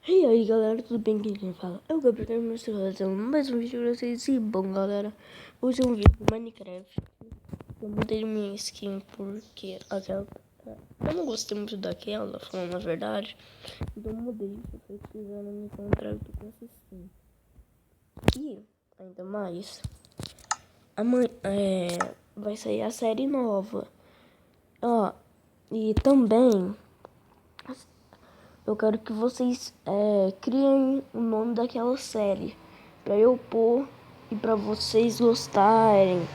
E aí galera, tudo bem? Quem fala é o Gabriel, meu trazendo mais um vídeo pra vocês. E bom galera, hoje é um vídeo do Minecraft. Eu mudei minha skin porque aquela, eu não gostei muito daquela, falando a verdade. Então eu mudei, se vocês quiserem me encontrar eu tô com essa skin. E ainda mais, amanhã vai sair a série nova. Ó, e também eu quero que vocês criem o nome daquela série pra eu pôr e pra vocês gostarem.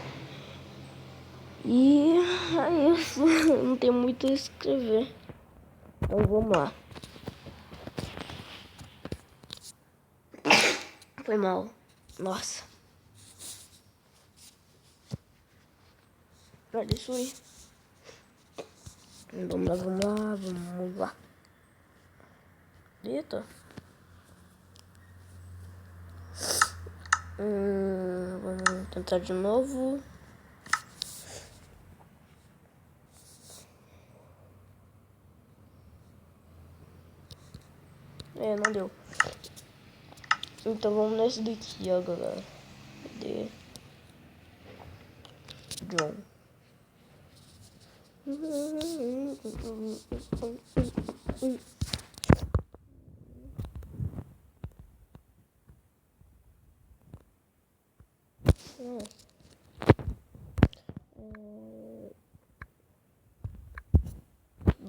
E é isso, não tem muito a escrever. Então vamos lá. Foi mal. Nossa. Olha isso aí. Vamos lá, vamos lá, vamos lá. Eita. Vamos tentar de novo. Não deu. Então vamos nesse daqui, ó, galera. Cadê? John.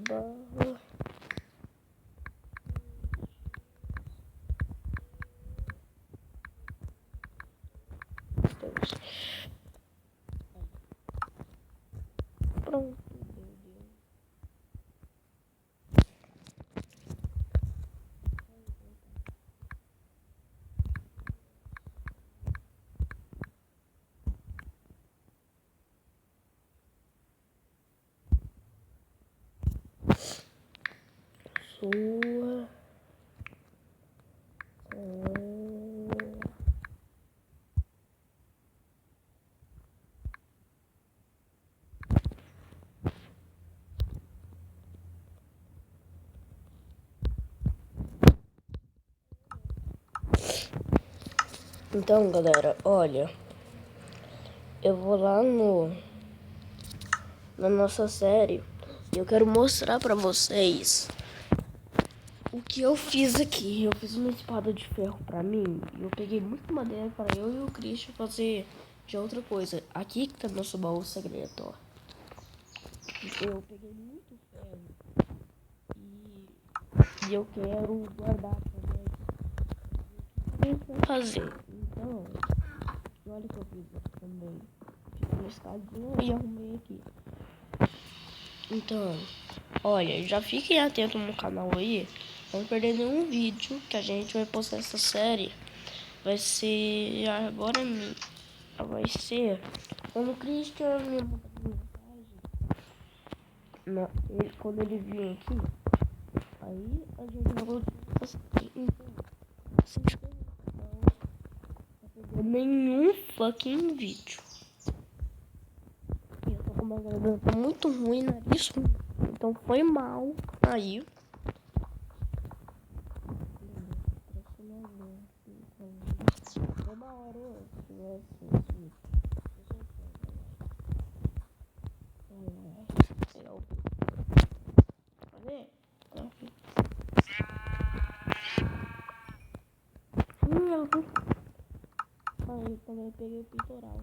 Barra. Pronto. Sua. Então, galera, olha, eu vou lá na nossa série e eu quero mostrar pra vocês o que eu fiz aqui. Eu fiz uma espada de ferro pra mim e eu peguei muita madeira para eu e o Christian fazer de outra coisa. Aqui que tá nosso baú secreto, ó. Eu peguei muito ferro e eu quero guardar também. O que eu vou fazer? Então, olha o que eu fiz aqui também. Fiz uma escadinha e arrumei aqui. Então, olha, já fiquem atentos no canal aí. Não perder nenhum vídeo que a gente vai postar essa série. Vai ser agora. Vai ser quando o Christian me mandar mensagem. Quando ele vir aqui. Aí a gente vai voltar essa série. Então, se inscreva no canal. Não perder nenhum fucking vídeo. Eu tô com uma garganta muito ruim, nariz ruim. Então foi mal. Aí. Uma hora eu tivesse. Cadê? Aí também peguei o peitoral.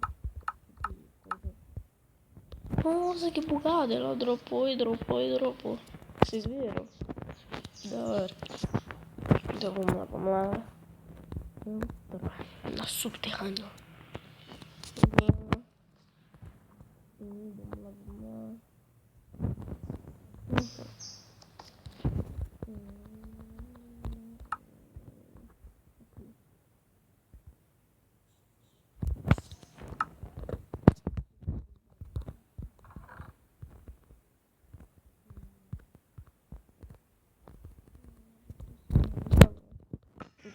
Nossa, que bugado. Ela dropou e dropou e dropou. Vocês viram? Da hora. Então vamos lá, vamos lá. Na subterrâneo. Vamos lá, vamos lá.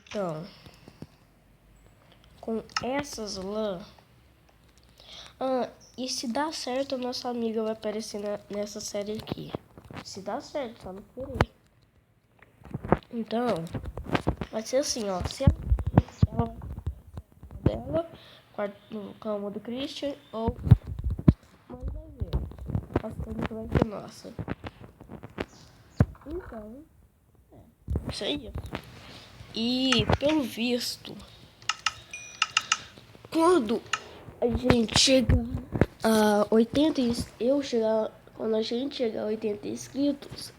Então, com essas lã. E se dá certo, a nossa amiga vai aparecer nessa série aqui. Se dá certo, só não querer. Então, Vai ser assim, ó. Se ela dela, quarto no cama do Christian, ou... Mas vai ver. A que vai ser nossa. Então, isso aí. E, pelo visto, quando a gente chegar a 80 quando a gente chegar a 80 inscritos,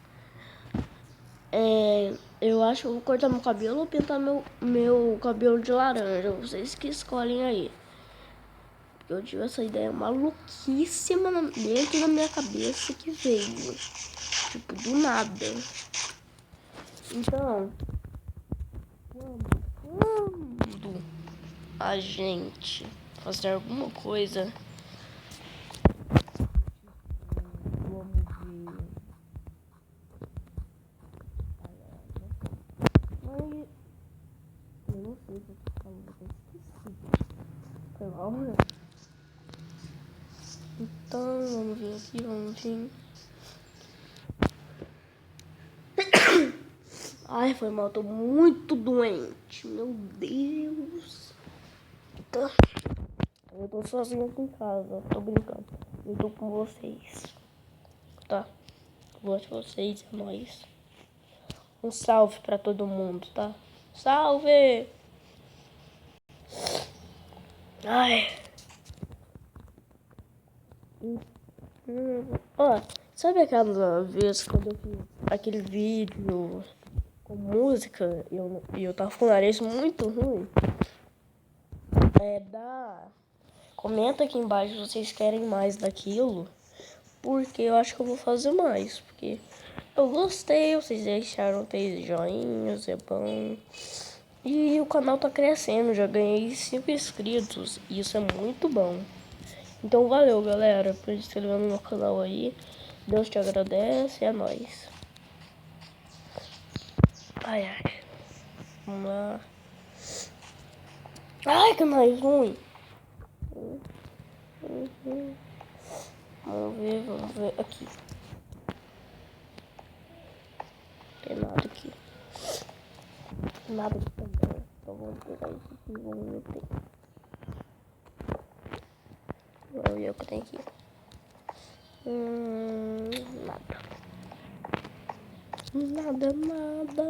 eu acho que eu vou cortar meu cabelo ou pintar meu cabelo de laranja. Vocês que escolhem aí. Eu tive essa ideia maluquíssima dentro da minha cabeça que veio. Tipo, do nada. Então, quando a gente fazer alguma coisa, mas eu não sei o que eu tô falando, eu esqueci. Foi mal, né? Então, vamos ver aqui, vamos ver. Ai, foi mal, tô muito doente. Meu Deus. Tá. Eu tô sozinho aqui em casa, tô brincando. Eu tô com vocês. Tá? Gosto de vocês, é nóis. Um salve pra todo mundo, tá? Salve! Ai. Ó, sabe aquela vez quando eu fiz aquele vídeo com música e eu tava com o nariz muito ruim? Comenta aqui embaixo se vocês querem mais daquilo, porque eu acho que eu vou fazer mais, porque eu gostei, vocês deixaram 3 joinhas, é bom. E o canal tá crescendo, já ganhei 5 inscritos, e isso é muito bom. Então valeu, galera, por se inscrever no meu canal aí. Deus te agradece, é nóis. Ai, ai. Vamos lá. Ai, que nariz ruim. Vamos ver aqui. Tem nada aqui. Nada aqui também. Então vamos pegar isso aqui e vamos ver o que tem. Vamos ver o que tem aqui. Nada.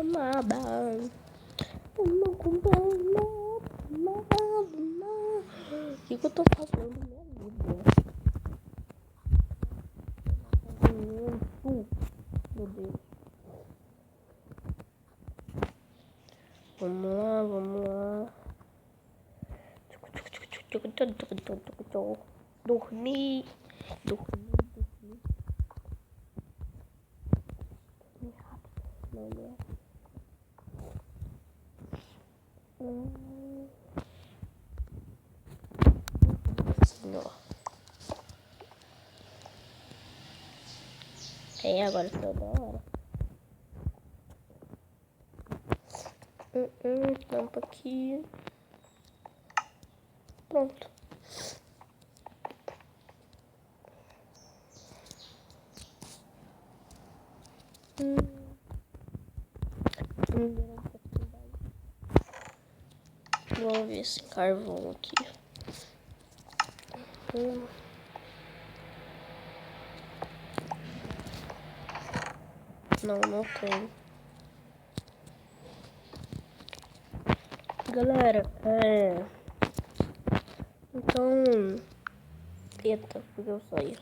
Nada. Eu não comprei nada. O que eu tô fazendo na minha vida? Meu Deus. Vamos lá. Dormir. Não, né? Senhor. Agora tá da hora. Tampa aqui. Pronto. Vamos ver esse carvão aqui. Não tem. Galera, então... Eita, porque eu saí.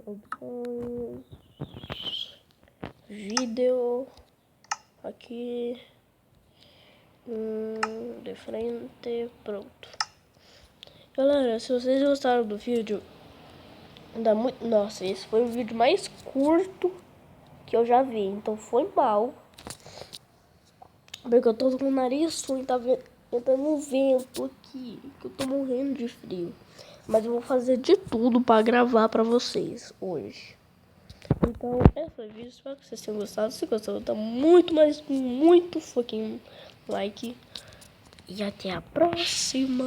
Opções... Vídeo... Aqui... de frente, pronto. Galera, se vocês gostaram do vídeo... Dá muito... Nossa, esse foi o vídeo mais curto que eu já vi. Então foi mal. Porque eu tô com o nariz ruim, tá entrando um vento aqui, que eu tô morrendo de frio. Mas eu vou fazer de tudo pra gravar pra vocês hoje. Então, esse foi o vídeo. Espero que vocês tenham gostado. Se gostou, dá muito, mas muito fucking like. E até a próxima.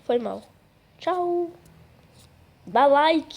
Foi mal. Tchau. Dá like.